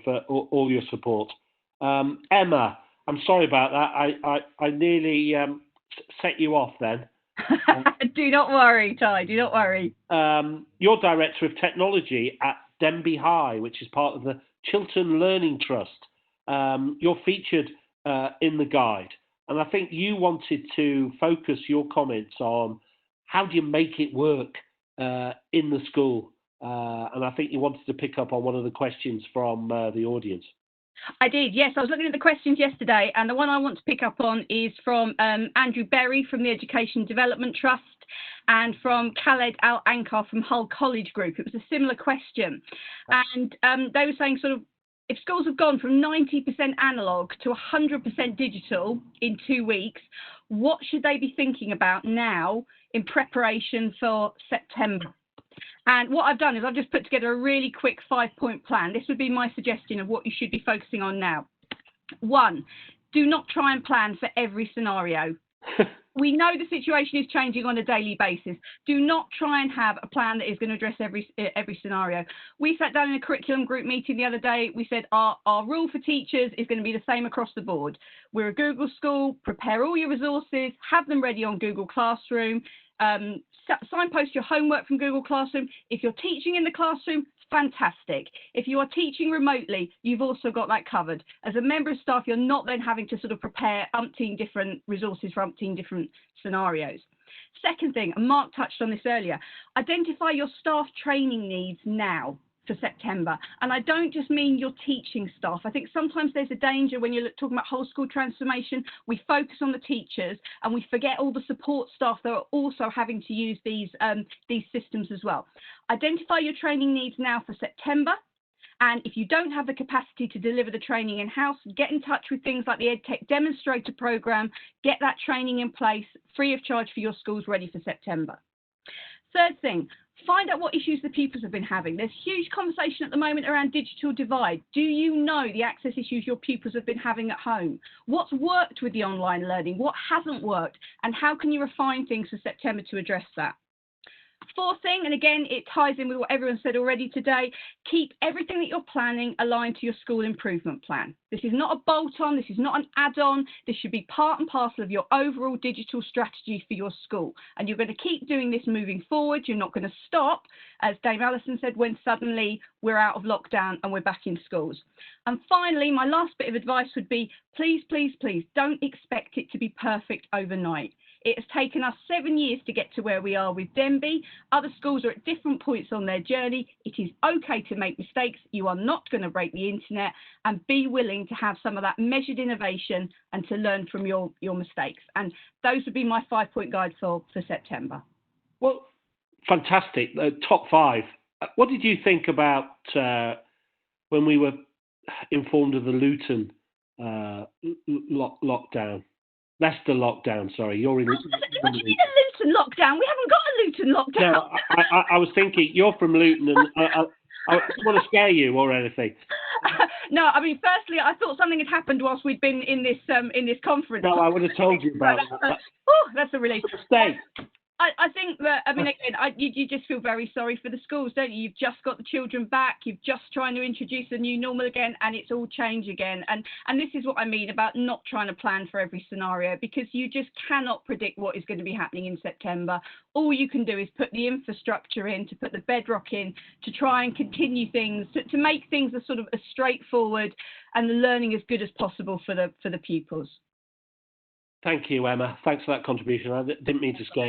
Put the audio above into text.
for all your support. Emma, I'm sorry about that. I nearly set you off then. Do not worry, Ty, do not worry. You're Director of Technology at Denby High, which is part of the Chiltern Learning Trust. You're featured in the guide, and I think you wanted to focus your comments on how do you make it work in the school, and I think you wanted to pick up on one of the questions from the audience. I did, yes. I was looking at the questions yesterday, and the one I want to pick up on is from Andrew Berry from the Education Development Trust and from Khaled Al-Ankar from Hull College Group. It was a similar question, and they were saying sort of, if schools have gone from 90% analogue to 100% digital in 2 weeks, what should they be thinking about now in preparation for September? And what I've done is I've just put together a really quick 5-point plan. This would be my suggestion of what you should be focusing on now. 1, do not try and plan for every scenario. We know the situation is changing on a daily basis. Do not try and have a plan that is going to address every scenario. We sat down in a curriculum group meeting the other day. We said our rule for teachers is going to be the same across the board. We're a Google school. Prepare all your resources. Have them ready on Google Classroom. Signpost your homework from Google Classroom. If you're teaching in the classroom, fantastic. If you are teaching remotely, you've also got that covered. As a member of staff, you're not then having to sort of prepare umpteen different resources for umpteen different scenarios. Second thing, and Mark touched on this earlier, identify your staff training needs now for September. And I don't just mean your teaching staff. I think sometimes there's a danger when you're talking about whole school transformation, we focus on the teachers and we forget all the support staff that are also having to use these systems as well. Identify your training needs now for September. And if you don't have the capacity to deliver the training in-house, get in touch with things like the EdTech Demonstrator Programme, get that training in place free of charge for your schools ready for September. Third thing, find out what issues the pupils have been having. There's huge conversation at the moment around digital divide. Do you know the access issues your pupils have been having at home? What's worked with the online learning? What hasn't worked? And how can you refine things for September to address that? Fourth thing, and again, it ties in with what everyone said already today, keep everything that you're planning aligned to your school improvement plan. This is not a bolt-on, this is not an add-on, this should be part and parcel of your overall digital strategy for your school. And you're going to keep doing this moving forward. You're not going to stop, as Dame Alison said, when suddenly we're out of lockdown and we're back in schools. And finally, my last bit of advice would be, please, please, please don't expect it to be perfect overnight. It has taken us 7 years to get to where we are with Denby. Other schools are at different points on their journey. It is okay to make mistakes. You are not going to break the internet, and be willing to have some of that measured innovation and to learn from your mistakes. And those would be my 5-point guide for September. Well, fantastic. Top 5. What did you think about when we were informed of the Luton lockdown? Leicester lockdown, sorry. You're in. What do you mean a Luton lockdown? We haven't got a Luton lockdown. No, I was thinking you're from Luton, and I don't want to scare you or anything. No, I mean, firstly, I thought something had happened whilst we'd been in this conference. No, I would have told you about that. Oh, that's a relief. Stay. I think that, I mean, again, you just feel very sorry for the schools, don't you? You've just got the children back. You're just trying to introduce a new normal again, and it's all change again. And this is what I mean about not trying to plan for every scenario, because you just cannot predict what is going to be happening in September. All you can do is put the infrastructure in, to put the bedrock in, to try and continue things, to make things as sort of as straightforward and the learning as good as possible for the pupils. Thank you, Emma. Thanks for that contribution. I didn't mean to scare you.